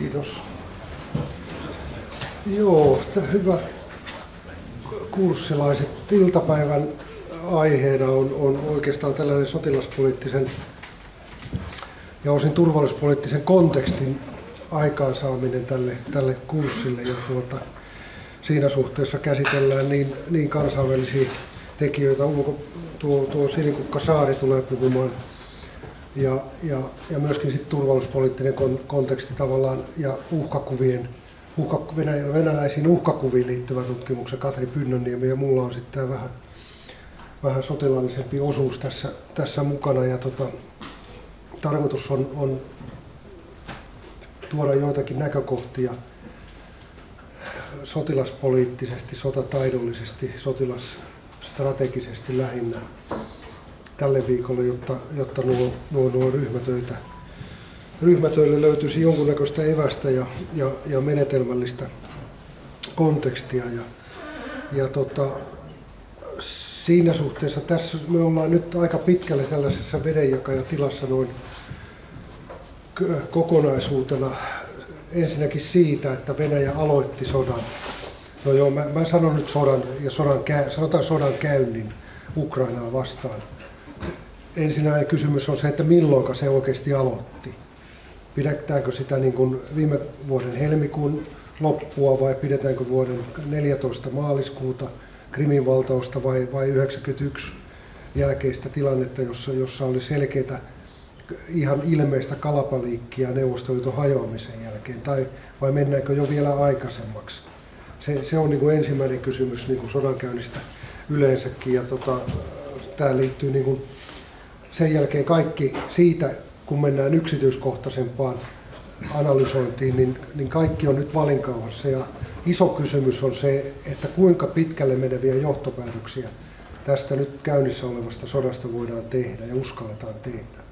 Kiitos. Joo, hyvä kurssilaiset. Iltapäivän aiheena on oikeastaan tällainen sotilaspoliittisen ja osin turvallisuuspoliittisen kontekstin aikaansaaminen tälle kurssille. Ja siinä suhteessa käsitellään niin kansainvälisiä tekijöitä, tuo Sinikukka Saari tulee puhumaan, ja myöskin sit turvallisuuspoliittinen konteksti tavallaan ja venäläisiin uhkakuviin liittyvä tutkimuksen Katri Pynnönniemi, ja mulla on sitten vähän sotilaallisempi osuus tässä mukana, ja tarkoitus on tuoda joitakin näkökohtia sotilaspoliittisesti, sotataidollisesti, sotilasstrategisesti lähinnä tälle viikolle, jotta nuo ryhmätöille löytyisi jonkunnäköistä evästä ja menetelmällistä kontekstia. Siinä suhteessa tässä me ollaan nyt aika pitkälle tällaisessa vedenjakajatilassa noin kokonaisuutena. Ensinnäkin siitä, että Venäjä aloitti sodan. No joo, mä sanon nyt sanotaan sodan käynnin Ukrainaa vastaan. Ensinnäinen kysymys on se, että milloinka se oikeasti aloitti. Pidetäänkö sitä niin kuin viime vuoden helmikuun loppua vai pidetäänkö vuoden 14 maaliskuuta Krimin valtausta vai 91 jälkeistä tilannetta, jossa oli selkeää ihan ilmeistä kalapaliikkia Neuvostoliiton hajoamisen jälkeen, vai mennäänkö jo vielä aikaisemmaksi? Se on niin kuin ensimmäinen kysymys niin kuin sodankäynnistä yleensäkin, ja tämä liittyy niin kuin sen jälkeen kaikki siitä, kun mennään yksityiskohtaisempaan analysointiin, niin kaikki on nyt valinkauhassa, ja iso kysymys on se, että kuinka pitkälle meneviä johtopäätöksiä tästä nyt käynnissä olevasta sodasta voidaan tehdä ja uskalletaan tehdä.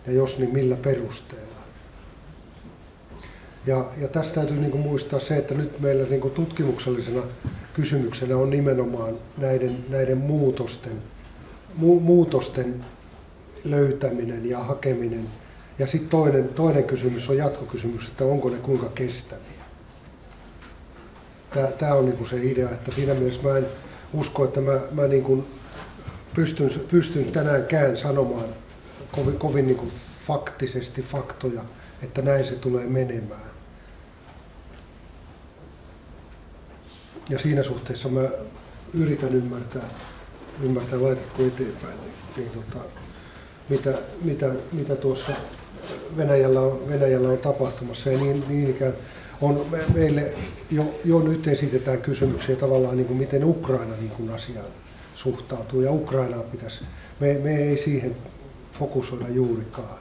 Ja jos, niin millä perusteella. Ja tästä täytyy niin kuin muistaa se, että nyt meillä niin kuin tutkimuksellisena kysymyksenä on nimenomaan näiden muutosten löytäminen ja hakeminen. Ja sitten toinen kysymys on jatkokysymys, että onko ne kuinka kestäviä. Tämä on niin kuin se idea, että siinä mielessä mä en usko, että mä niin kuin pystyn tänäänkään sanomaan kovin niin kuin faktisesti faktoja, että näin se tulee menemään. Ja siinä suhteessa mä yritän ymmärtää laitatko eteenpäin, mitä tuossa Venäjällä on tapahtumassa, ja niin ikään on meille jo nyt esitetään kysymyksiä tavallaan niin kuin miten Ukraina niin kuin asiaan suhtautuu, ja Ukrainaa pitäisi, me ei siihen fokusoida juurikaan,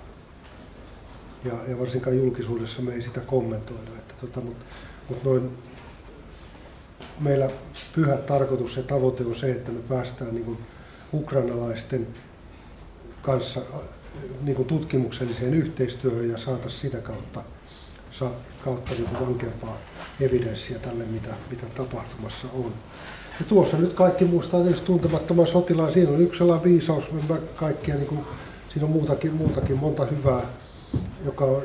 ja varsinkaan julkisuudessa me ei sitä kommentoida, mutta noin meillä pyhä tarkoitus ja tavoite on se, että me päästään niin kuin ukrainalaisten kanssa niin kuin tutkimukselliseen yhteistyöhön ja saataisiin sitä kautta niin kuin vankempaa evidenssiä tälle, mitä tapahtumassa on. Ja tuossa nyt kaikki muistaa tietysti Tuntemattoman sotilaan. Siinä on yksi sellainen viisaus, kaikkia, niin kuin, siinä on muutakin monta hyvää,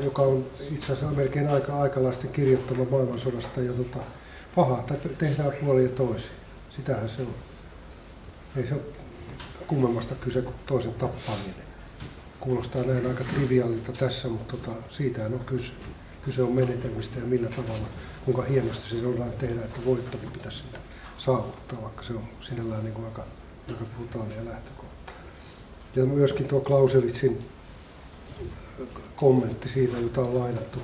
joka on itse asiassa melkein aikalaisten kirjoittama maailmansodasta, ja pahaa tehdään puolin ja toisin. Sitähän se on. Ei se ole kummemmasta kyse kuin toisen tappaminen. Kuulostaa näin aika triviaalilta tässä, mutta siitähän on kyse. Kyse on menetelmistä ja millä tavalla, kuinka hienosti se voidaan tehdä, että voittokin pitäisi sitä saavuttaa, vaikka se on sinällään niin kuin aika brutaalia lähtökohta. Ja myöskin tuo Clausewitzin kommentti siitä, jota on lainattu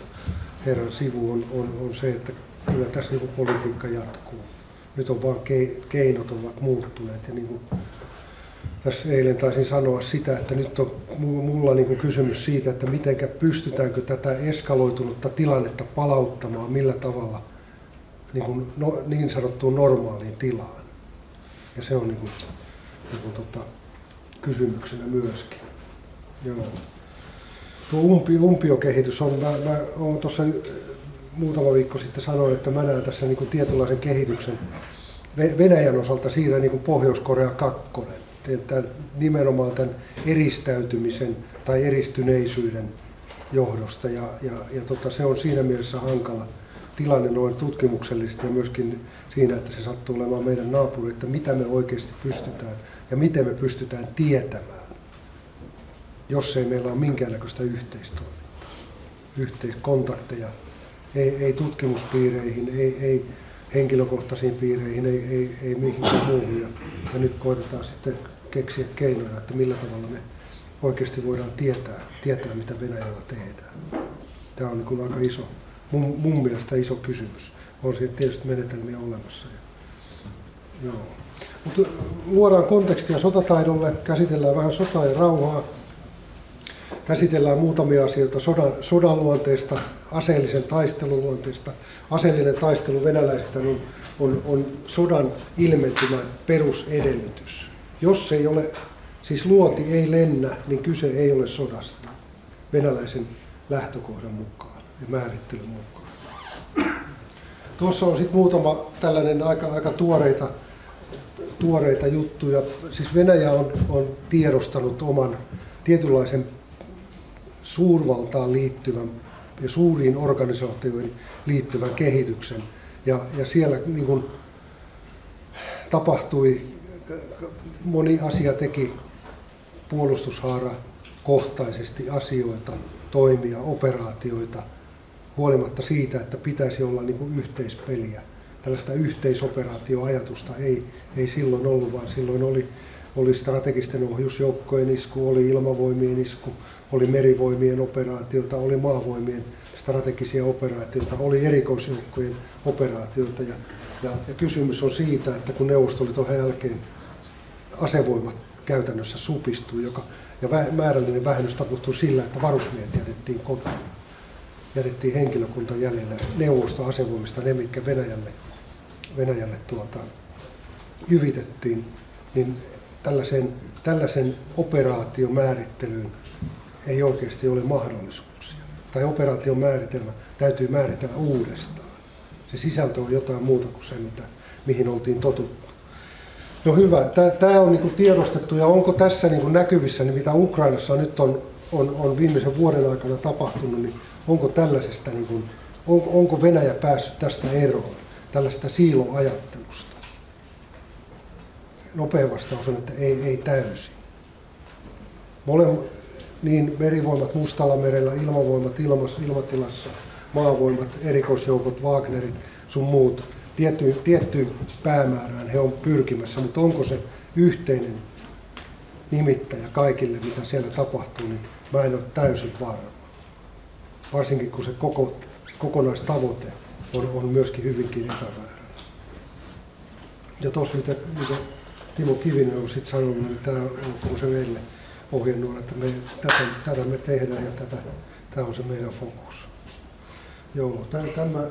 herran sivuun, on se, että kyllä tässä niin kuin politiikka jatkuu. Nyt on vaan keinot ovat muuttuneet, ja niin kuin tässä eilen taisin sanoa sitä, että nyt on mulla niin kuin kysymys siitä, että pystytäänkö tätä eskaloitunutta tilannetta palauttamaan millä tavalla niin sanottuun normaaliin tilaan. Ja se on kysymyksenä myöskin. Joo. Tuo umpiokehitys on, mä oon tuossa muutama viikko sitten sanoin, että mä näen tässä niin kuin tietynlaisen kehityksen Venäjän osalta siitä niin kuin Pohjois-Korea 2. Nimenomaan tämän eristäytymisen tai eristyneisyyden johdosta se on siinä mielessä hankala tilanne noin tutkimuksellisesti ja myöskin siinä, että se sattuu olemaan meidän naapuri, että mitä me oikeasti pystytään ja miten me pystytään tietämään, jos ei meillä ole minkäännäköistä yhteistoimintaa, yhteiskontakteja, ei tutkimuspiireihin, ei henkilökohtaisiin piireihin, ei mihinkään muuhun. Ja nyt koetetaan sitten keksiä keinoja, että millä tavalla me oikeasti voidaan tietää mitä Venäjällä tehdään. Tämä on niin aika iso, mun mielestä iso kysymys. On siinä tietysti menetelmiä olemassa. Joo. Mutta luodaan kontekstia sotataidolle, käsitellään vähän sotaa ja rauhaa, käsitellään muutamia asioita sodan luonteesta, aseellisen taistelun luonteesta. Aseellinen taistelu venäläistä on sodan ilmentymä perusedellytys. Jos ei ole, siis luoti ei lennä, niin kyse ei ole sodasta venäläisen lähtökohdan mukaan ja määrittelyn mukaan. Tuossa on sitten muutama tällainen aika tuoreita juttuja. Siis Venäjä on tiedostanut oman tietynlaisen suurvaltaan liittyvän ja suuriin organisaatioihin liittyvän kehityksen. Ja siellä niin kuin tapahtui, moni asia teki puolustushaara kohtaisesti asioita, toimia, operaatioita, huolimatta siitä, että pitäisi olla niin kuin yhteispeliä. Tällaista yhteisoperaatioajatusta ei silloin ollut, vaan silloin oli strategisten ohjusjoukkojen isku, oli ilmavoimien isku, oli merivoimien operaatioita, oli maavoimien strategisia operaatioita, oli erikoisjoukkojen operaatioita. Ja kysymys on siitä, että kun Neuvostoliiton jälkeen asevoimat käytännössä supistui, ja määrällinen vähennys tapahtui sillä, että varusmiehet jätettiin kotiin. Jätettiin henkilökunta jäljelle neuvostoasevoimista, ne mitkä Venäjälle jyvitettiin, niin tällaisen operaatiomäärittelyyn ei oikeasti ole mahdollisuuksia. Tai operaation määritelmä täytyy määritellä uudestaan. Se sisältö on jotain muuta kuin se, mihin oltiin totuttu. No hyvä, tämä on niin tiedostettu, ja onko tässä niin näkyvissä, niin mitä Ukrainassa nyt on viimeisen vuoden aikana tapahtunut, niin onko tällaisesta, onko Venäjä päässyt tästä eroon, tällaista siiloajattelusta? Nopea vastaus on, että ei täysin. Niin merivoimat Mustalla merellä, ilmavoimat ilmatilassa, maavoimat, erikoisjoukot, Wagnerit, sun muut, tiettyyn päämäärään he on pyrkimässä, mutta onko se yhteinen nimittäjä kaikille, mitä siellä tapahtuu, niin mä en ole täysin varma. Varsinkin kun se kokonaistavoite on myöskin hyvinkin epäväärä. Ja tuossa, mitä Timo Kivinen on sitten sanonut, niin tämä on se meille ohjenuora, että tätä me tehdään ja tämä on se meidän fokus. Joo, tämä,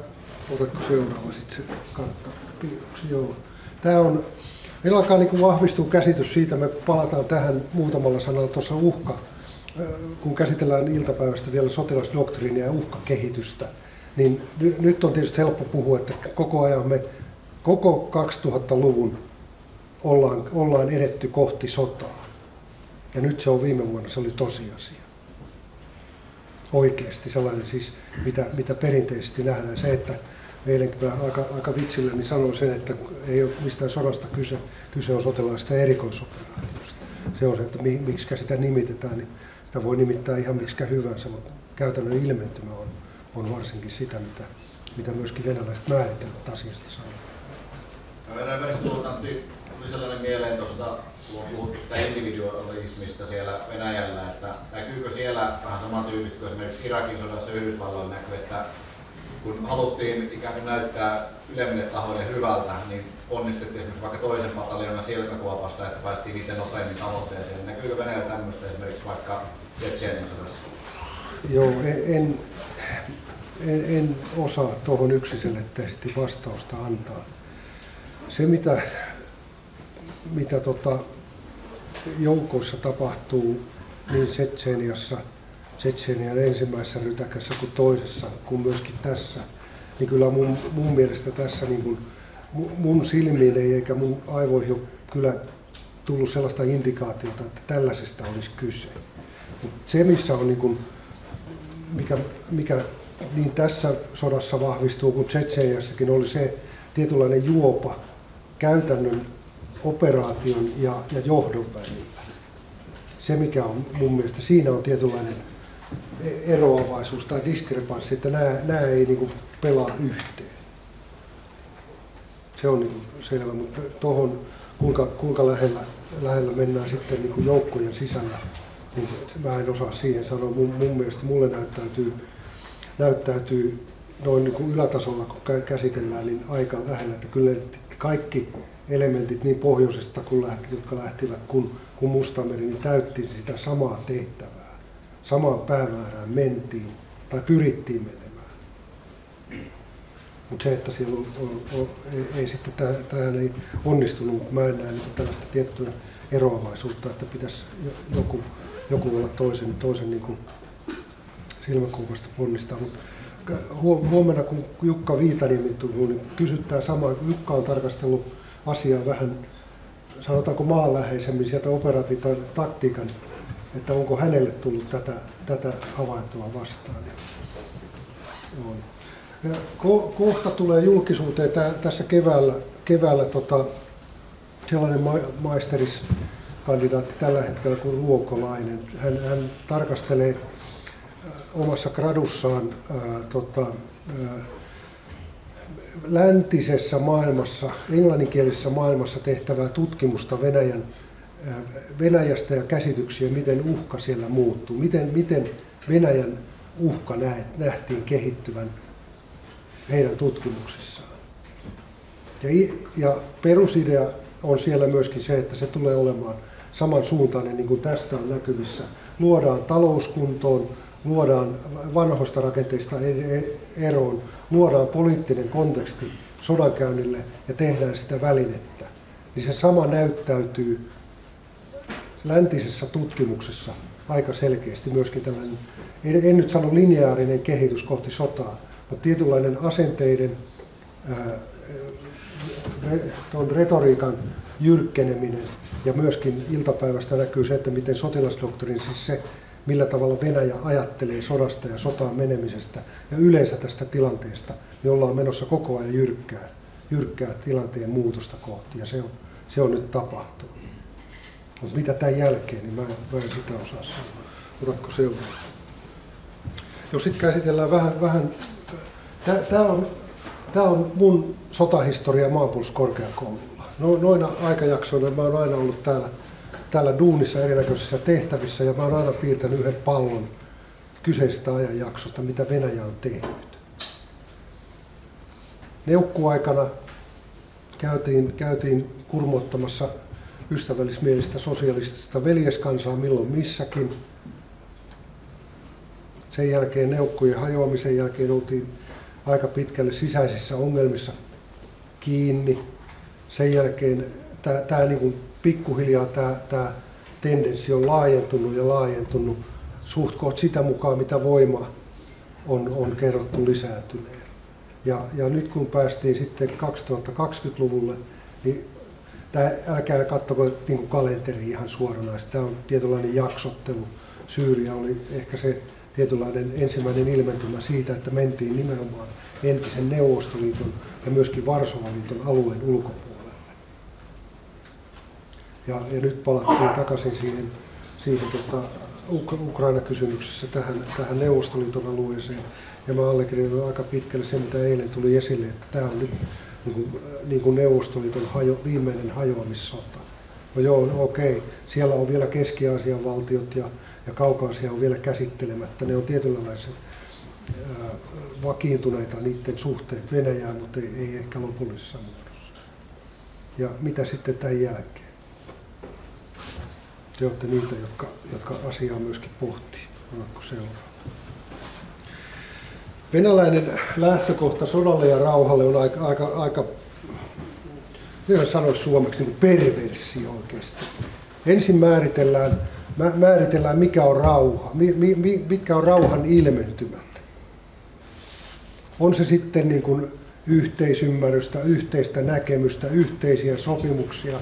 otatko seuraava sitten se karttapiirroksi? Joo. Meillä alkaa niin vahvistua käsitys siitä, me palataan tähän muutamalla sanalla tuossa kun käsitellään iltapäivästä vielä sotilasdoktriinia ja uhkakehitystä, niin nyt on tietysti helppo puhua, että koko ajan me koko 2000-luvun ollaan edetty kohti sotaa. Ja nyt se on viime vuonna, se oli tosiasia. Oikeasti sellainen siis, mitä perinteisesti nähdään. Se, että eilenkin mä aika vitsilläni sanoin sen, että ei ole mistään sodasta kyse on sotilaallisesta erikoisoperaatiosta. Se on se, että miksi sitä nimitetään, niin sitä voi nimittää ihan miksikä hyvänsä, mutta käytännön ilmentymä on varsinkin sitä, mitä myöskin venäläiset määritelmät asiasta sanoo. Ympäristöluotanti tuli sellainen mieleen tuosta, kun on puhuttu sitä individualismista siellä Venäjällä, että näkyykö siellä vähän samantyyppistä kuin esimerkiksi Irakin sodassa Yhdysvalloilla näkyy, että kun haluttiin ikään kuin näyttää ylemmille tahoille hyvältä, niin onnistettiin esimerkiksi vaikka toisen pataljoonan silmäkuopasta, että päästiin itse nopeammin tavoitteeseen. Näkyykö Venäjällä tämmöistä esimerkiksi vaikka Tšetšenian sodassa? Joo, en osaa tuohon yksiselitteisesti vastausta antaa. Se, mitä joukoissa tapahtuu niin Tšetšenian ensimmäisessä rytäkässä kuin toisessa, kuin myöskin tässä, niin kyllä mun mielestä tässä niin kuin, mun silmiin eikä mun aivoihin ole kyllä tullut sellaista indikaatiota, että tällaisesta olisi kyse. Mut se, missä on niin kuin mikä niin tässä sodassa vahvistuu kuin Tšetšeniassakin, oli se tietynlainen juopa käytännön operaation ja johdon välillä. Se mikä on mun mielestä, siinä on tietynlainen eroavaisuus tai diskrepanssi, että nämä ei niin kuin pelaa yhteen. Se on niin kuin selvä, mutta tuohon kuinka lähellä mennään sitten niin kuin joukkojen sisällä, niin mä en osaa siihen sanoa. Mun mielestä mulle näyttäytyy noin niin kuin ylätasolla, kun käsitellään, niin aika lähellä, että kyllä kaikki elementit niin pohjoisesta, jotka lähtivät kuin Mustameri, niin täytti sitä samaa tehtävää. Samaan päämäärään mentiin tai pyrittiin menemään. Mutta se, että siellä ei sitten tähän ei onnistunut, mutta mä en näe tällaista tiettyä eroavaisuutta, että pitäisi joku olla toisen niin kuin silmäkulmasta ponnistaa. Mutta huomenna, kun Jukka Viitaniemi tuli, niin kysytään samaa. Jukka on tarkastellut asiaa vähän, sanotaanko maanläheisemmin sieltä operaation taktiikan, että onko hänelle tullut tätä havaintoa vastaan. Ja kohta tulee julkisuuteen tässä keväällä sellainen maisteriskandidaatti tällä hetkellä kuin Ruokolainen. Hän tarkastelee omassa gradussaan läntisessä maailmassa, englanninkielisessä maailmassa tehtävää tutkimusta Venäjästä ja käsityksiä, miten uhka siellä muuttuu, miten Venäjän uhka nähtiin kehittyvän heidän tutkimuksissaan. Ja perusidea on siellä myöskin se, että se tulee olemaan samansuuntainen, niin kuin tästä on näkyvissä. Luodaan talouskuntoon, luodaan vanhoista rakenteista eroon, luodaan poliittinen konteksti sodankäynnille ja tehdään sitä välinettä. Niin se sama näyttäytyy läntisessä tutkimuksessa aika selkeästi myöskin tällainen, en nyt sano lineaarinen kehitys kohti sotaa, mutta tietynlainen asenteiden, tuon retoriikan jyrkkeneminen ja myöskin iltapäivästä näkyy se, että miten sotilasdoktriini, siis se millä tavalla Venäjä ajattelee sodasta ja sotaan menemisestä ja yleensä tästä tilanteesta, niin ollaan menossa koko ajan jyrkkää tilanteen muutosta kohti ja se on nyt tapahtunut. Mutta mitä tämän jälkeen, niin mä en sitä osaa sanoa. Otatko seuraa? Jos sitten käsitellään vähän tämä on mun sotahistoria maanpuolustuskorkeakoululla. Noina aikajaksoina mä oon aina ollut täällä duunissa erinäköisissä tehtävissä ja mä oon aina piirtänyt yhden pallon kyseisestä ajanjaksosta, mitä Venäjä on tehnyt. Neukkuaikana käytiin kurmoittamassa ystävällismielistä sosialistista veljeskansaa milloin missäkin. Sen jälkeen neukkujen hajoamisen jälkeen oltiin aika pitkälle sisäisissä ongelmissa kiinni. Sen jälkeen tämä niin kuin pikkuhiljaa tämä tendenssi on laajentunut suht koht sitä mukaan, mitä voima on kerrottu lisääntyneen. Ja nyt kun päästiin sitten 2020-luvulle, niin älkää katsoko niin kalenteri ihan suoranaisesti. Tämä on tietynlainen jaksottelu. Syyria oli ehkä se tietynlainen ensimmäinen ilmentymä siitä, että mentiin nimenomaan entisen Neuvostoliiton ja myöskin Varsovan-liiton alueen ulkopuolelle. Ja nyt palattiin takaisin siihen Ukraina-kysymyksessä tähän Neuvostoliiton alueeseen. Ja mä allekirjoitan aika pitkälle se, mitä eilen tuli esille, että tämä on nyt niin kuin Neuvostoliiton viimeinen hajoamissota. No joo, okei. Siellä on vielä Keski-Aasian valtiot ja Kaukaisia on vielä käsittelemättä. Ne on tietynlaisia vakiintuneita niiden suhteet Venäjään, mutta ei ehkä lopullisessa muodossa. Ja mitä sitten tämän jälkeen? Te olette niitä, jotka asiaa myöskin pohtii. Oletko seuraava? Venäläinen lähtökohta sodalle ja rauhalle on aika miten sanoisi suomeksi, niin perversio oikeasti. Ensin määritellään mikä on rauha, mitkä on rauhan ilmentymät. On se sitten niin kuin yhteisymmärrystä, yhteistä näkemystä, yhteisiä sopimuksia,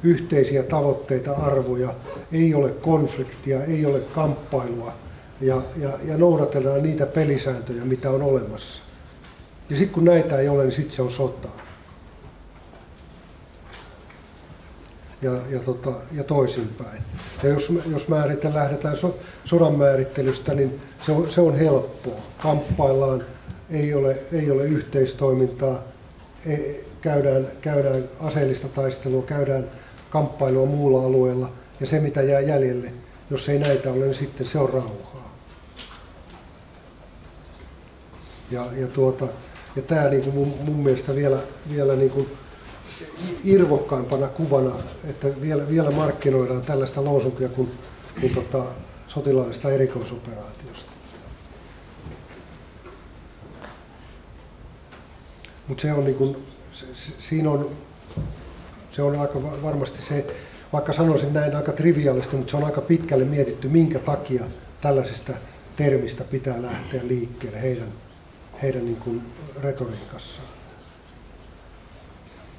yhteisiä tavoitteita, arvoja, ei ole konfliktia, ei ole kamppailua ja noudatellaan niitä pelisääntöjä, mitä on olemassa. Ja sitten kun näitä ei ole, niin sitten se on sotaa. Ja toisinpäin. Ja jos lähdetään sodan määrittelystä, niin se on helppoa. Kamppaillaan, ei ole yhteistoimintaa, käydään aseellista taistelua, käydään kamppailua muulla alueella, ja se mitä jää jäljelle, jos ei näitä ole, niin sitten se on rauhaa. Ja tämä niin mun mielestä vielä niin kuin irvokkaimpana kuvana, että vielä markkinoidaan tällaista loosunkia kuin sotilaallisesta erikoisoperaatiosta. Mutta se on niin kuin, se on aika varmasti se, vaikka sanoisin näin aika triviaalista, mutta se on aika pitkälle mietitty, minkä takia tällaisesta termistä pitää lähteä liikkeelle heidän niin kuin retoriikassaan.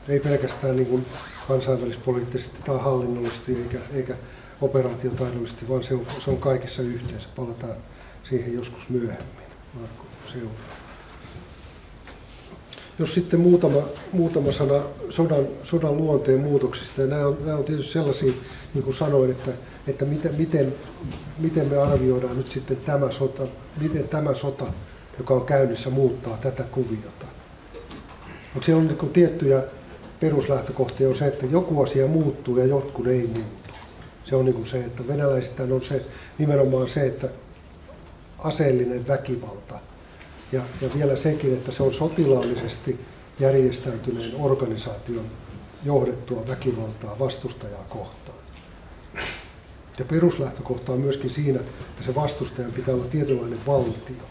Ei pelkästään niin kuin kansainvälispoliittisesti tai hallinnollisesti eikä operaatiotaidollisesti, vaan se on kaikissa yhteensä. Palataan siihen joskus myöhemmin. Seuraa. Jos sitten muutama sana sodan luonteen muutoksista, ja nämä on tietysti sellaisia, niin kuin sanoin, että miten me arvioidaan nyt sitten miten tämä sota, joka on käynnissä, muuttaa tätä kuviota. Mutta siellä on niin kuin tiettyjä peruslähtökohtia on se, että joku asia muuttuu ja jotkut ei muutu. Se on niin kuin se, että venäläisistä on se, nimenomaan se, että aseellinen väkivalta ja vielä sekin, että se on sotilaallisesti järjestäytyneen organisaation johdettua väkivaltaa vastustajaa kohtaan. Ja peruslähtökohta on myöskin siinä, että se vastustajan pitää olla tietynlainen valtio.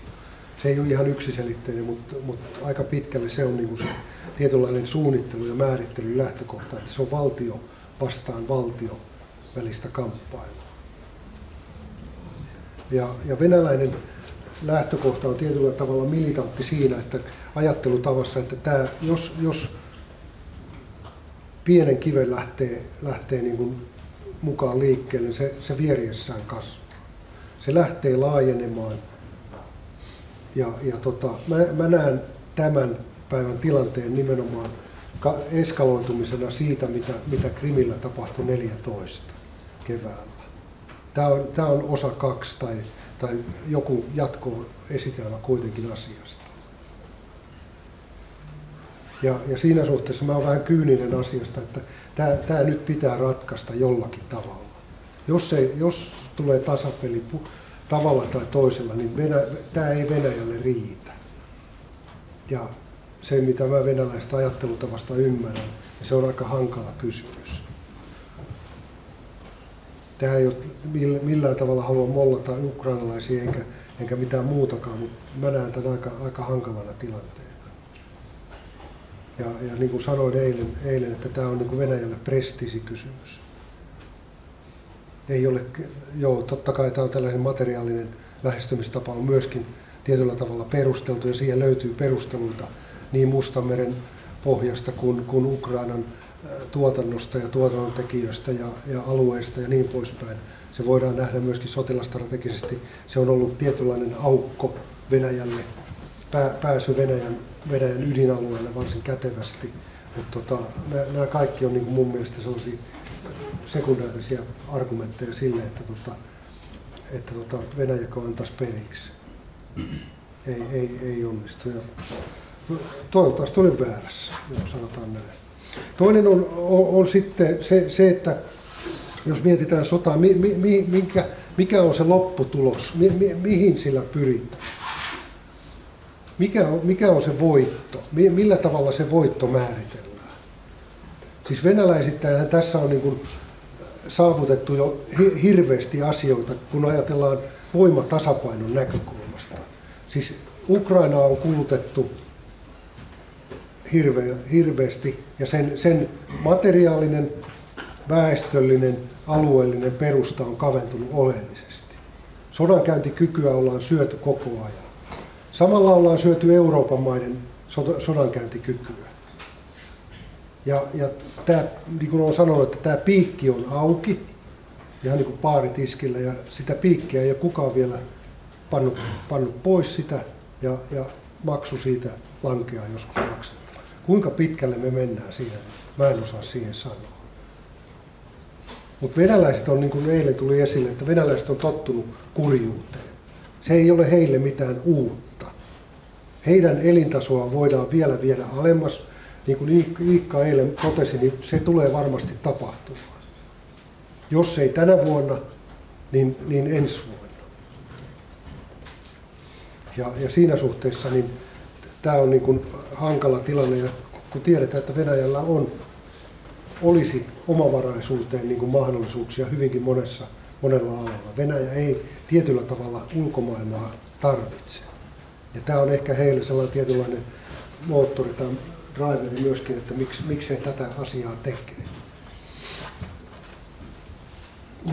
Se ei ole ihan yksiselitteinen, mutta aika pitkälle se on niin kuin se tietynlainen suunnittelu ja määrittely lähtökohta, että se on valtio vastaan valtio välistä kamppailua. Ja venäläinen lähtökohta on tietyllä tavalla militantti siinä, että ajattelutavassa, että jos pienen kiven lähtee niin kuin mukaan liikkeelle, niin se vieressään kasvaa. Se lähtee laajenemaan. Mä näen tämän päivän tilanteen nimenomaan eskaloitumisena siitä, mitä Krimillä tapahtui 14 keväällä. Tämä on osa 2 tai joku jatkoesitelmä kuitenkin asiasta. Ja siinä suhteessa mä oon vähän kyyninen asiasta, että tämä nyt pitää ratkaista jollakin tavalla. Jos tulee tasapeli tavalla tai toisella, niin tämä ei Venäjälle riitä. Ja se, mitä mä venäläistä ajattelutavasta ymmärrän, niin se on aika hankala kysymys. Tämä ei ole millään tavalla halua mollata ukrainalaisia enkä mitään muutakaan, mutta mä näen tämän aika hankalana tilanteena. Ja niin kuin sanoin eilen, että tämä on niin kuin Venäjälle prestiisikysymys. Ei ole, totta kai tämä on tällainen materiaalinen lähestymistapa on myöskin tietyllä tavalla perusteltu ja siihen löytyy perusteluita niin Mustanmeren pohjasta kuin Ukrainan tuotannosta ja tuotannontekijöistä ja alueista ja niin poispäin. Se voidaan nähdä myöskin sotilastrategisesti. Se on ollut tietynlainen aukko Venäjälle, pääsy Venäjän ydinalueelle varsin kätevästi. Mutta nämä kaikki on niin kuin mun mielestä sellaisia sekundäärisiä argumentteja sille, että Venäjäkö antaisi periksi. Ei onnistu. Ja toivottavasti olin väärässä, jos sanotaan näin. Toinen on sitten se, että jos mietitään sotaa, mikä on se lopputulos, mihin sillä pyritään? Mikä on se voitto? Millä tavalla se voitto määritellään? Siis venäläisittäinhän tässä on niin kuin saavutettu jo hirveästi asioita, kun ajatellaan voimatasapainon näkökulmasta. Siis Ukrainaa on kulutettu hirveästi ja sen materiaalinen, väestöllinen, alueellinen perusta on kaventunut oleellisesti. Sodankäyntikykyä ollaan syöty koko ajan. Samalla ollaan syöty Euroopan maiden sodankäyntikykyä. Ja tämä, niin kuin olen sanonut, että tämä piikki on auki, ihan niin kuin paaritiskillä, ja sitä piikkiä ei ole kukaan vielä pannut pois sitä ja maksu siitä lankeaa joskus maksettava. Kuinka pitkälle me mennään siinä, mä en osaa siihen sanoa. Mutta venäläiset on, niin kuin eilen tuli esille, että venäläiset on tottunut kurjuuteen. Se ei ole heille mitään uutta. Heidän elintasoa voidaan vielä viedä alemmas. Niin kuin Iikka eilen totesi, niin se tulee varmasti tapahtumaan. Jos ei tänä vuonna, niin ensi vuonna. Ja siinä suhteessa niin tämä on niin kuin hankala tilanne. Ja kun tiedetään, että Venäjällä olisi omavaraisuuteen niin kuin mahdollisuuksia hyvinkin monella alalla. Venäjä ei tietyllä tavalla ulkomaailmaa tarvitse. Ja tämä on ehkä heille sellainen tietynlainen moottori tai driveri myöskin, että miksi he tätä asiaa tekee.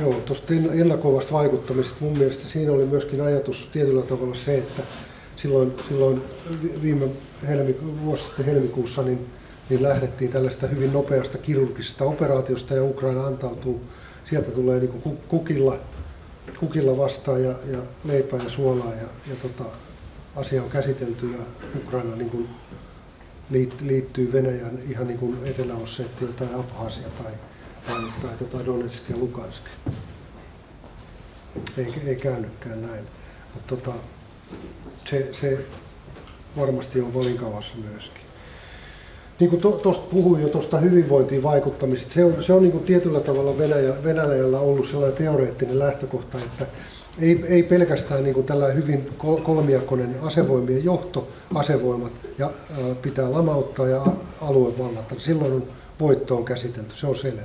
Joo, tuosta ennakoivasta vaikuttamisesta mun mielestä siinä oli myöskin ajatus tietyllä tavalla se, että silloin vuosi sitten helmikuussa niin lähdettiin tällaista hyvin nopeasta kirurgisesta operaatiosta ja Ukraina antautuu. Sieltä tulee niin kuin kukilla vastaan ja leipää ja suolaa ja asia on käsitelty ja Ukraina niin kuin liittyy Venäjän ihan niin kuin Etelä-Ossetia tai Abhasia tai Donetsk ja Lugansk. Ei käynytkään näin, mutta se varmasti on valinkavassa myöskin. Niin kuin tuosta puhuin jo tuosta hyvinvointiin vaikuttamisesta, se on niin kuin tietyllä tavalla Venäjällä ollut sellainen teoreettinen lähtökohta, että ei pelkästään niin kuin tällainen hyvin kolmijakoinen asevoimien johto, asevoimat ja pitää lamauttaa ja alue vallata. Silloin voitto on käsitelty, se on selvä.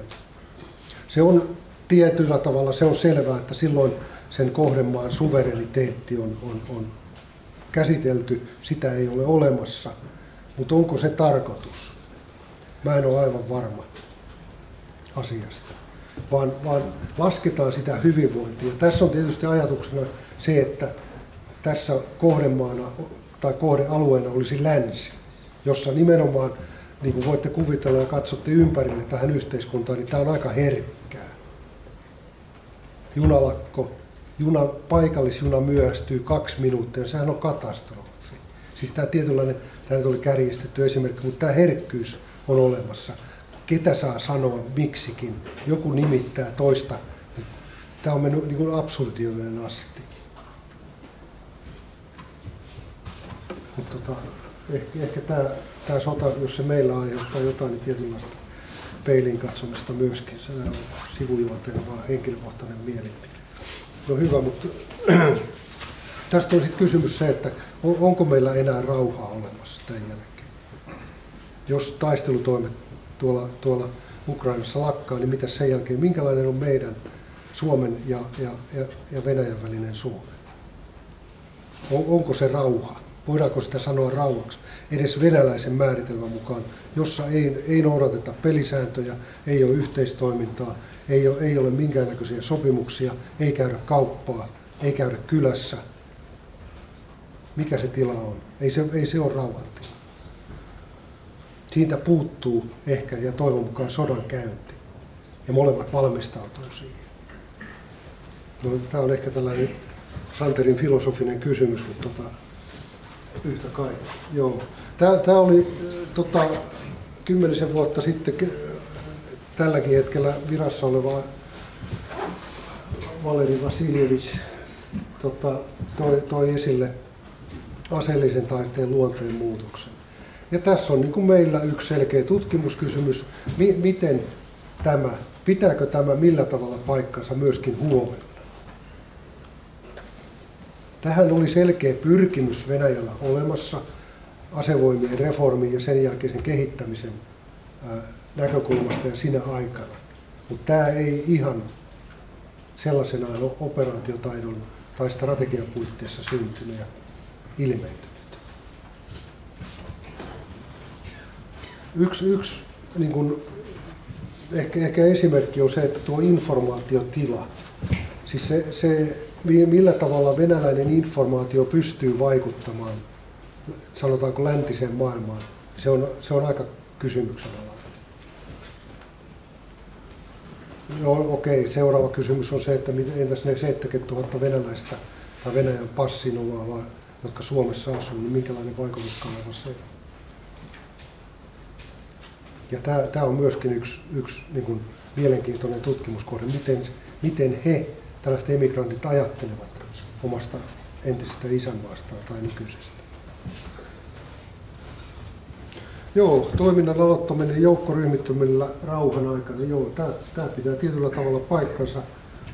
Se on tietyllä tavalla se on selvää, että silloin sen kohdemaan suvereniteetti on käsitelty, sitä ei ole olemassa. Mutta onko se tarkoitus? Mä en ole aivan varma asiasta. Vaan lasketaan sitä hyvinvointia. Tässä on tietysti ajatuksena se, että tässä kohdemaana tai kohdealueena olisi länsi, jossa nimenomaan, niin kuin voitte kuvitella ja katsotte ympärille tähän yhteiskuntaan, niin tämä on aika herkkää. Junalakko, paikallisjuna myöhästyy 2 minuuttia, sehän on katastrofi. Siis tämä tietynlainen, tämä nyt oli kärjistetty esimerkki, mutta tämä herkkyys on olemassa. Ketä saa sanoa miksikin, joku nimittää toista, niin tämä on mennyt niin kuin absurdioiden asti. Mutta ehkä tämä sota, jos se meillä aiheuttaa jotain, niin tietynlaista peiliin katsomista myöskin. Se on sivujuonteena vaan henkilökohtainen mielipide. No hyvä, mutta tästä on sitten kysymys se, että onko meillä enää rauhaa olemassa tämän jälkeen. Jos taistelutoimet tuolla Ukrainassa lakkaa, niin mitä sen jälkeen, minkälainen on meidän Suomen ja Venäjän välinen suhde? Onko se rauha? Voidaanko sitä sanoa rauhaksi? Edes venäläisen määritelmän mukaan, jossa ei noudateta pelisääntöjä, ei ole yhteistoimintaa, ei ole minkäännäköisiä sopimuksia, ei käydä kauppaa, ei käydä kylässä. Mikä se tila on? Ei se ole rauhan tila. Siitä puuttuu ehkä ja toivon mukaan sodan käynti. Ja molemmat valmistautuu siihen. No, tämä on ehkä tällainen Santerin filosofinen kysymys, mutta yhtä kaikki. Joo. Tämä oli 10 vuotta sitten tälläkin hetkellä virassa oleva Valeri Vasiljevich toi esille aseellisen taisteen luonteen muutoksen. Ja tässä on niin kuin meillä yksi selkeä tutkimuskysymys, pitääkö tämä millä tavalla paikkansa myöskin huomenna? Tähän oli selkeä pyrkimys Venäjällä olemassa asevoimien reformin ja sen jälkeisen kehittämisen näkökulmasta ja sinä aikana. Mutta tämä ei ihan sellaisenaan operaatiotaidon tai strategian puitteissa syntynyt ja ilmentynyt. Yksi niin kun, ehkä esimerkki on se, että tuo informaatiotila, siis se millä tavalla venäläinen informaatio pystyy vaikuttamaan, sanotaanko läntiseen maailmaan, se on aika kysymyksenalainen. No, okei, seuraava kysymys on se, että entäs ne 70 000 venäläistä tai Venäjän passin omaavaa, jotka Suomessa asuu, niin minkälainen vaikutuskanava se on. Ja tämä on myöskin yksi niin kuin mielenkiintoinen tutkimuskohde, miten he, tällaiset emigrantit, ajattelevat omasta entisestä isänmaastaan tai nykyisestä. Joo, toiminnan aloittaminen joukkoryhmittymillä rauhan aikana, joo, tämä pitää tietyllä tavalla paikkansa,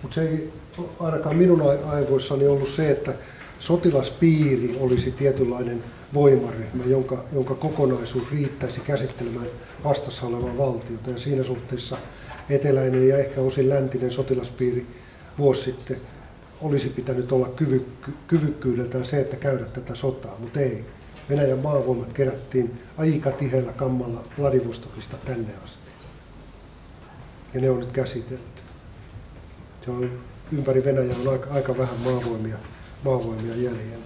mutta se ei ainakaan minun aivoissani ollut se, että sotilaspiiri olisi tietynlainen voimaryhmä, jonka kokonaisuus riittäisi käsittelemään vastassa olevaa valtiota. Ja siinä suhteessa eteläinen ja ehkä osin läntinen sotilaspiiri vuosi sitten olisi pitänyt olla kyvykkyydeltään se, että käydä tätä sotaa, mutta ei. Venäjän maavoimat kerättiin aika tiheällä kammalla Vladivostokista tänne asti. Ja ne on nyt käsitelty. Se on, ympäri Venäjää on aika vähän maavoimia jäljellä.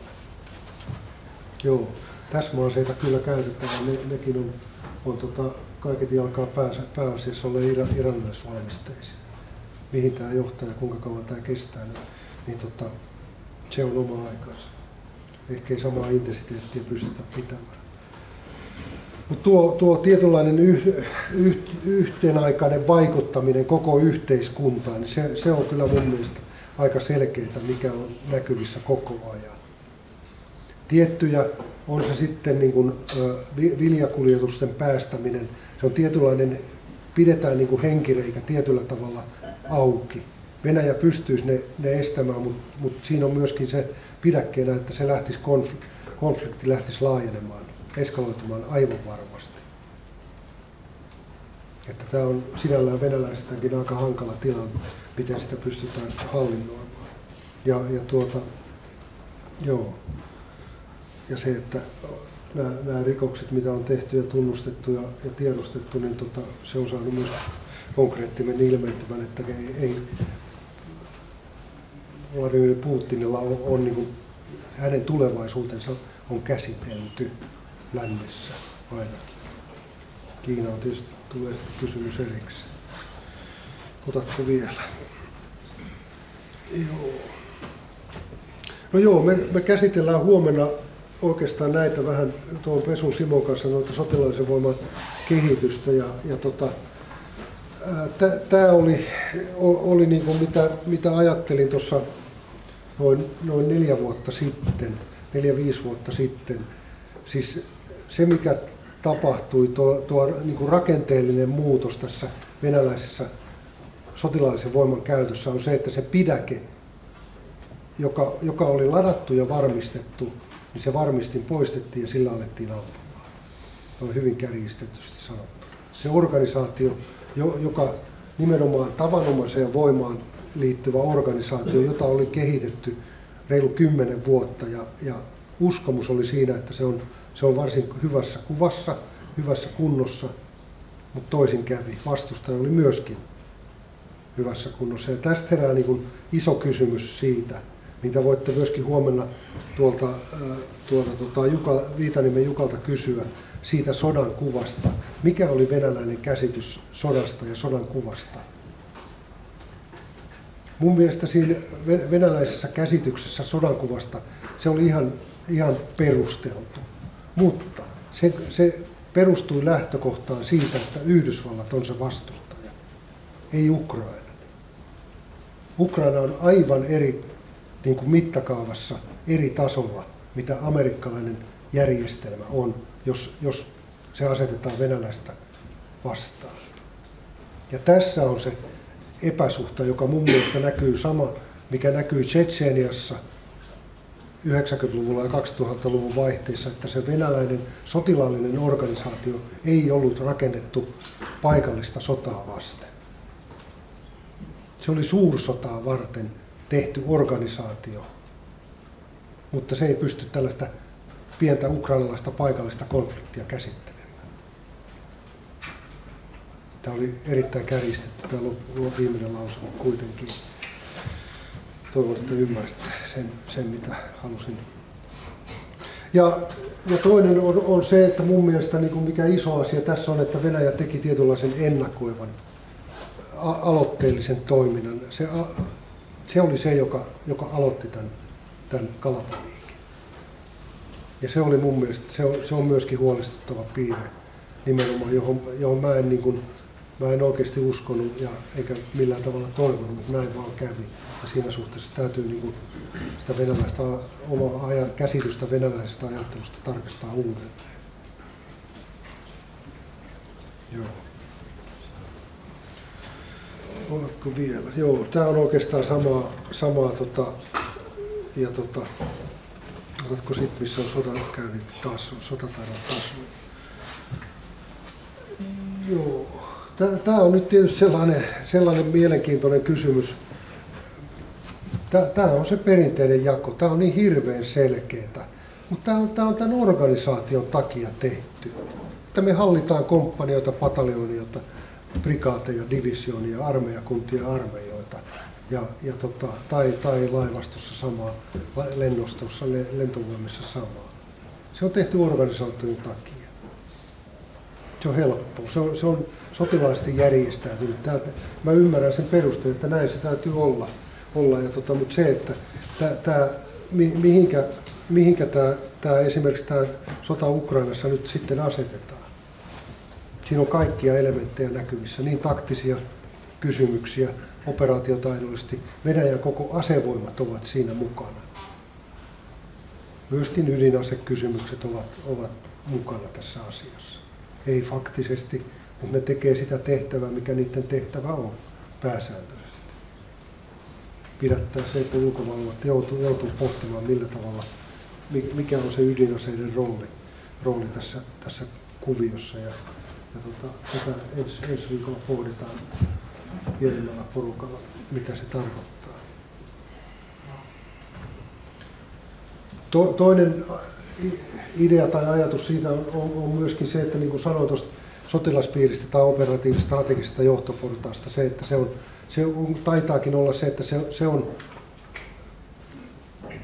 Joo, täsmäaseita kyllä käytetään. Nekin on kaiketi alkaa pääasiassa olla iranilaisvalmisteisia. Mihin tämä johtaa ja kuinka kauan tämä kestää, niin se on oma aikansa. Ehkä ei samaa intensiteettiä pystytä pitämään. Mutta tuo tietynlainen yhteenaikainen vaikuttaminen koko yhteiskuntaan, niin se on kyllä mun mielestä aika selkeää, mikä on näkyvissä koko ajan. Tiettyjä on se sitten niin kuin viljakuljetusten päästäminen, se on tietynlainen, pidetään niin kuin henkireikä tietyllä tavalla auki. Venäjä pystyisi ne estämään, mutta siinä on myöskin se pidäkkeenä, että se konflikti lähtisi laajenemaan, eskaloitumaan aivan varmasti. Että tämä on sinällään venäläistäkin aika hankala tilanne, miten sitä pystytään hallinnoimaan. Ja se, että nämä rikokset, mitä on tehty ja tunnustettu ja tiedostettu, niin se on saanut myös konkreettinen ilmentymän, että ei Vladimir Putinilla on niin kuin, hänen tulevaisuutensa on käsitelty lännessä ainakin. Kiina on tietysti tulee kysymys erikseen. Otatko vielä? Joo. No joo, me käsitellään huomenna oikeastaan näitä vähän tuon Pesun Simon kanssa noita sotilaallisen voiman kehitystä tämä oli niin kuin mitä ajattelin tuossa noin 4-5 vuotta sitten. Siis se mikä tapahtui, tuo niin kuin rakenteellinen muutos tässä venäläisessä sotilaallisen voiman käytössä on se, että se pidäke, joka oli ladattu ja varmistettu, niin se varmistin poistettiin ja sillä alettiin ampumaan. Se on hyvin kärjistetysti sanottu. Se organisaatio, joka nimenomaan tavanomaiseen voimaan liittyvä organisaatio, jota oli kehitetty reilu 10 vuotta ja uskomus oli siinä, että se on varsin hyvässä kuvassa, hyvässä kunnossa, mutta toisin kävi. Vastustaja oli myöskin hyvässä kunnossa. Ja tästä herää niin kuin iso kysymys siitä, mitä voitte myöskin huomenna tuolta Viitaniemen Jukalta kysyä siitä sodan kuvasta. Mikä oli venäläinen käsitys sodasta ja sodan kuvasta? Mun mielestä siinä venäläisessä käsityksessä sodan kuvasta se oli ihan perusteltu, mutta se perustui lähtökohtaan siitä, että Yhdysvallat on se vastustaja, ei Ukraina. Ukraina on aivan eri niin kuin mittakaavassa, eri tasolla, mitä amerikkalainen järjestelmä on, jos se asetetaan venäläistä vastaan. Ja tässä on se epäsuhta, joka mun mielestä näkyy sama, mikä näkyy Tšetšeniassa 90-luvulla ja 2000-luvun vaihteessa, että se venäläinen sotilaallinen organisaatio ei ollut rakennettu paikallista sotaa vasten. Se oli suursotaa varten tehty organisaatio, mutta se ei pysty tällaista pientä ukrainalaista paikallista konfliktia käsittelemään. Tämä oli erittäin kärjistetty, tämä viimeinen lausuma kuitenkin. Toivon, että ymmärrätte sen mitä halusin. Ja toinen on se, että mun mielestä niin kuin mikä iso asia tässä on, että Venäjä teki tietynlaisen ennakoivan aloitteellisen toiminnan. Se oli se, joka aloitti tämän kalapaliikin. Ja se oli mun mielestä, se on myöskin huolestuttava piirre nimenomaan, johon mä en oikeasti uskonut eikä millään tavalla toivonut, mutta näin vaan kävi. Ja siinä suhteessa täytyy niin kuin sitä venäläistä, omaa käsitystä venäläisestä ajattelusta tarkistaa uudelleen. Joo. Oletko vielä? Joo, tämä on oikeastaan samaa otatko sitten, missä on sodan käynyt taas, sotataidon tasoja. Joo. Tämä on nyt tietysti sellainen mielenkiintoinen kysymys. Tämä on se perinteinen jako. Tämä on niin hirveän selkeää. Mutta tämä on tämän organisaation takia tehty. Että me hallitaan komppanioita, pataljoonioita, prikaateja, divisioonia, armeijakuntia, armeijoita. Tai laivastossa samaa, lennostossa, lentovoimissa samaa. Se on tehty organisaation takia. Se on helppoa. Se on sotilaallisesti järjestäytynyt. Mä ymmärrän sen perusteen, että näin se täytyy olla. Mutta se, että mihinkä esimerkiksi tämä sota Ukrainassa nyt sitten asetetaan. Siinä on kaikkia elementtejä näkyvissä, niin taktisia kysymyksiä, operaatiotaidollisesti. Venäjän koko asevoimat ovat siinä mukana. Myöskin ydinasekysymykset ovat mukana tässä asiassa. Ei faktisesti, mutta ne tekee sitä tehtävää, mikä niiden tehtävä on pääsääntöisesti. Pidättää se, että ulkovallat joutuu pohtimaan millä tavalla, mikä on se ydinaseiden rooli tässä kuviossa. Tätä ensi viikolla pohditaan pienemmällä porukalla, mitä se tarkoittaa. Toinen idea tai ajatus siitä on myöskin se, että niin kuin sanoin tuosta sotilaspiiristä tai operatiivis-strategisesta johtoportaasta, se, että taitaakin olla se, että se on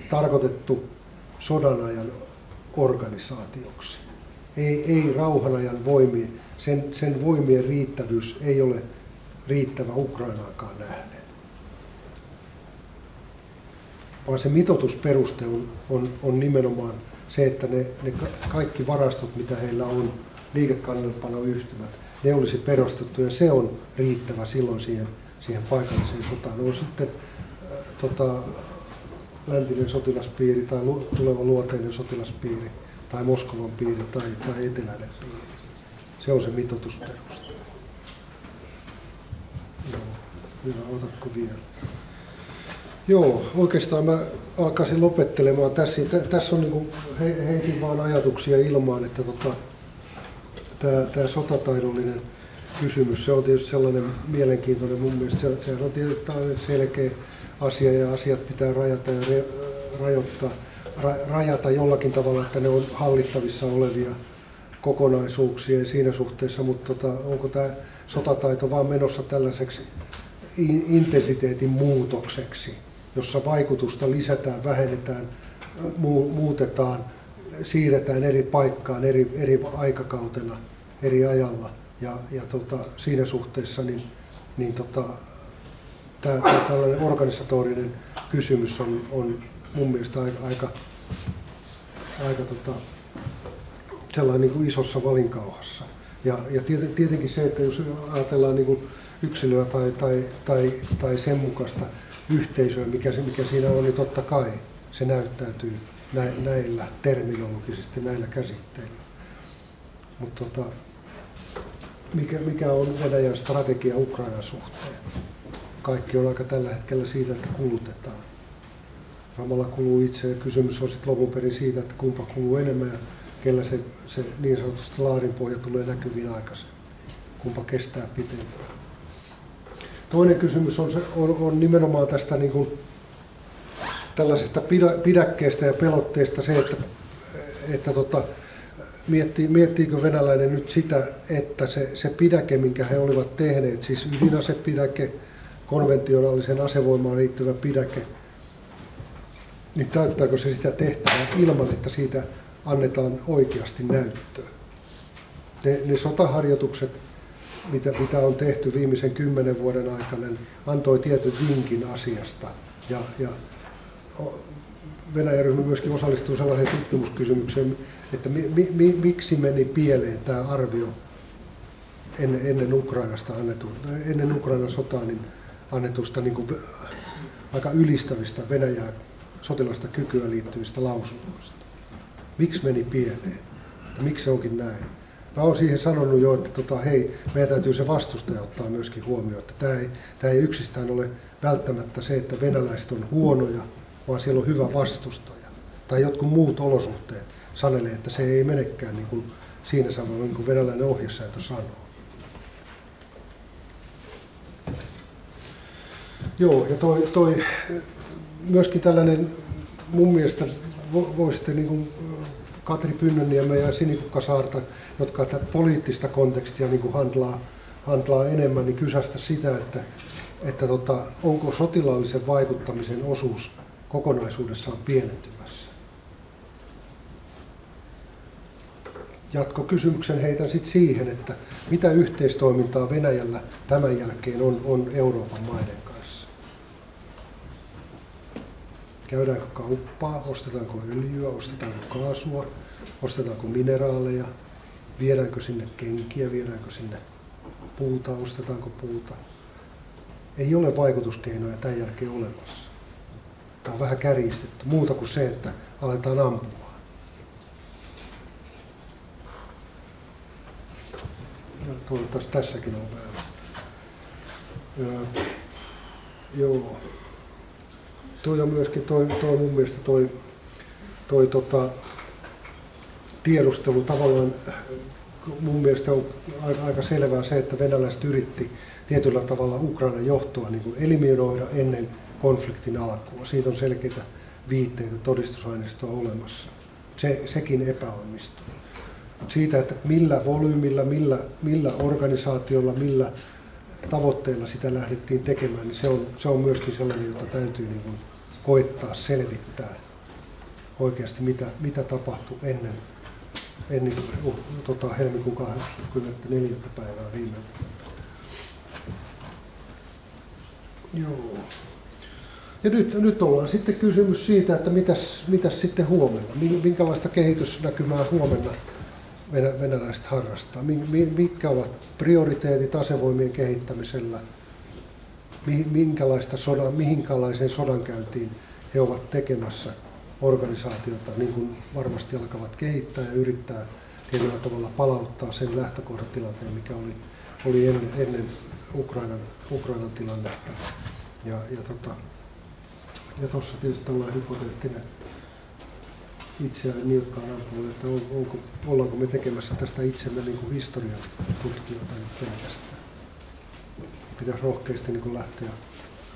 tarkoitettu sodan ajan organisaatioksi. Ei rauhan ajan voimien, sen voimien riittävyys ei ole riittävä Ukrainaakaan nähden. Vaan se mitoitusperuste on nimenomaan se, että ne kaikki varastot, mitä heillä on, liikekannallepanoyhtymät, ne olisi perustettu ja se on riittävä silloin siihen paikalliseen sotaan. On sitten läntinen sotilaspiiri tai tuleva luoteinen sotilaspiiri tai Moskovan piiri tai eteläinen piiri. Se on se mitoitusperuste. Joo, hyvä, otatko vielä? Joo, oikeastaan mä alkaisin lopettelemaan tässä. Tässä on niin heitin vaan ajatuksia ilmaan, että tämä sotataidollinen kysymys, se on tietysti sellainen mielenkiintoinen mun mielestä. Se on tietysti selkeä asia ja asiat pitää rajata ja rajata jollakin tavalla, että ne on hallittavissa olevia kokonaisuuksia siinä suhteessa, mutta onko tämä sotataito vaan menossa tällaiseksi intensiteetin muutokseksi, jossa vaikutusta lisätään, vähennetään, muutetaan, siirretään eri paikkaan, eri aikakautena, eri ajalla. Ja siinä suhteessa tällainen organisatorinen kysymys on mun mielestä aika sellainen niin kuin isossa valinkauhassa. Ja tietenkin se, että jos ajatellaan niin kuin yksilöä tai sen mukaista yhteisöä, mikä siinä on, niin totta kai se näyttäytyy näillä terminologisesti, näillä käsitteillä. Mutta mikä on Venäjän strategia Ukrainan suhteen? Kaikki on aika tällä hetkellä siitä, että kulutetaan. Samalla kuluu itse ja kysymys on sitten lopun perin siitä, että kumpa kuluu enemmän ja kellä se niin sanotusti laarinpohja tulee näkyviin aikaisemmin. Kumpa kestää pitempään. Toinen kysymys on nimenomaan tästä niin kuin tällaisesta pidäkkeestä ja pelotteesta se, että miettiikö venäläinen nyt sitä, että se pidäke, minkä he olivat tehneet, siis ydinasepidäke, konventionaalisen asevoimaan liittyvä pidäke, niin täyttääkö se sitä tehtävää ilman, että siitä annetaan oikeasti näyttöä. Ne sotaharjoitukset, mitä on tehty viimeisen 10 vuoden aikana, antoi tietyn vinkin asiasta. Ja Venäjä-ryhmä myöskin osallistuu sellaiseen tutkimuskysymykseen, että miksi meni pieleen tämä arvio ennen Ukrainan sotaa niin annetusta niin kuin aika ylistävistä Venäjää sotilaista kykyä liittyvistä lausunnoista. Miksi meni pieleen? Miksi se onkin näin? Mä olen siihen sanonut jo, että hei, meidän täytyy se vastustaja ottaa myöskin huomioon, että tämä ei yksistään ole välttämättä se, että venäläiset on huonoja, vaan siellä on hyvä vastustaja. Tai jotkut muut olosuhteet sanelee, että se ei menekään niin kuin siinä samalla, niin kuin venäläinen ohjesääntö sanoo. Joo, ja toi myöskin tällainen, mun mielestä voisitte niin kuin Katri Pynnönniemeä ja Sinikukka-Saarta, jotka tätä poliittista kontekstia niin kuin handlaa enemmän, niin kysästä sitä, että onko sotilaallisen vaikuttamisen osuus kokonaisuudessaan pienentymässä. Jatkokysymyksen heitän sitten siihen, että mitä yhteistoimintaa Venäjällä tämän jälkeen on Euroopan maiden kanssa. Käydäänkö kauppaa, ostetaanko öljyä, ostetaanko kaasua, ostetaanko mineraaleja, viedäänkö sinne kenkiä, viedäänkö sinne puuta, ostetaanko puuta. Ei ole vaikutuskeinoja tämän jälkeen olemassa. Tämä on vähän kärjistetty, muuta kuin se, että aletaan ampumaan. Toivottavasti tässäkin on vähän. Joo. Toi on myöskin mun mielestä toi tiedustelu tavallaan, mun mielestä on aika selvää se, että venäläiset yritti tietyllä tavalla Ukrainan johtoa niin kuin eliminoida ennen konfliktin alkua. Siitä on selkeitä viitteitä todistusaineistoa olemassa. Sekin epäonnistui. Siitä, että millä volyymilla, millä organisaatiolla, millä tavoitteilla sitä lähdettiin tekemään, niin se on myöskin sellainen, jota täytyy niin kuin koettaa selvittää oikeasti, mitä tapahtui ennen helmikuun 24. päivää viime vuonna. Joo. Ja nyt ollaan sitten kysymys siitä, että mitäs sitten huomenna, minkälaista kehitysnäkymää huomenna venäläiset harrastaa, mitkä ovat prioriteetit asevoimien kehittämisellä, mihinkälaiseen sodankäyntiin he ovat tekemässä organisaatiota, niin kuin varmasti alkavat kehittää ja yrittää tietyllä tavalla palauttaa sen lähtökohdatilanteen, mikä oli ennen Ukrainan tilannetta. Ja tuossa tietysti tällainen hypoteettinen itseään nilkkaan ampuun, että ollaanko me tekemässä tästä itsemme niin kuin historian tutkijoita pelkästään. Pitäisi rohkeasti niin kuin lähteä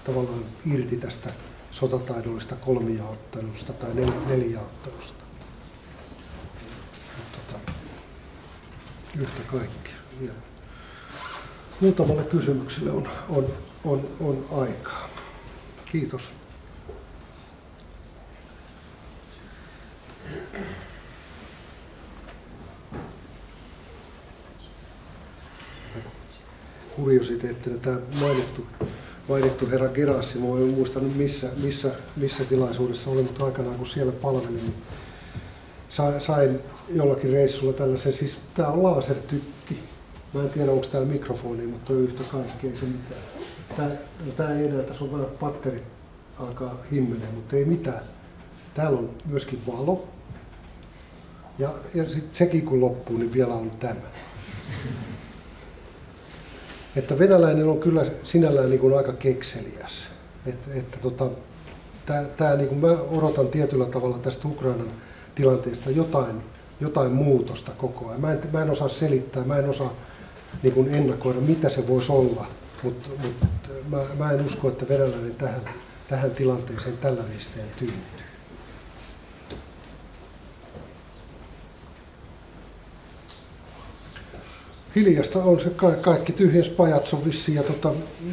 tavallaan irti tästä sotataidollista kolmijaottelusta tai nelijaottelusta. Yhtä kaikkea. Vielä. Muutamalle kysymykselle on aikaa. Kiitos. Kuriositeettina tämä mainittu herra Gerasimov, en muista missä tilaisuudessa olin, mutta aikanaan kun siellä palvelin, niin sain jollakin reissulla tällaisen, siis tämä on lasertykki. Mä en tiedä onko täällä mikrofoni, mutta on yhtä kaikki, ei se mitään. Tää ei enää, tässä on vähän patterit alkaa himmenee, mutta ei mitään. Täällä on myöskin valo. Ja sitten sekin kun loppuu, niin vielä on tämä. Että venäläinen on kyllä sinällään niin kuin aika kekseliäs. Niin kuin mä odotan tietyllä tavalla tästä Ukrainan tilanteesta jotain muutosta koko ajan. Mä en osaa selittää, mä en osaa niin kuin ennakoida, mitä se voisi olla, mutta mä en usko, että venäläinen tähän tilanteeseen tällä viisteen tyytyy. Hiljasta on se kaikki tyhjäs pajatso vissiin ja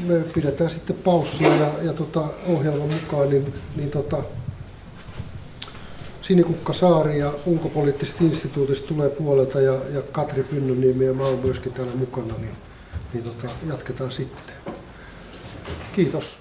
me pidetään sitten paussia ja ohjelman mukaan niin Sinikukka-Saari ja ulkopoliittisesta instituutista tulee puolelta ja Katri Pynnönniemi ja mä oon myöskin täällä mukana, niin jatketaan sitten. Kiitos.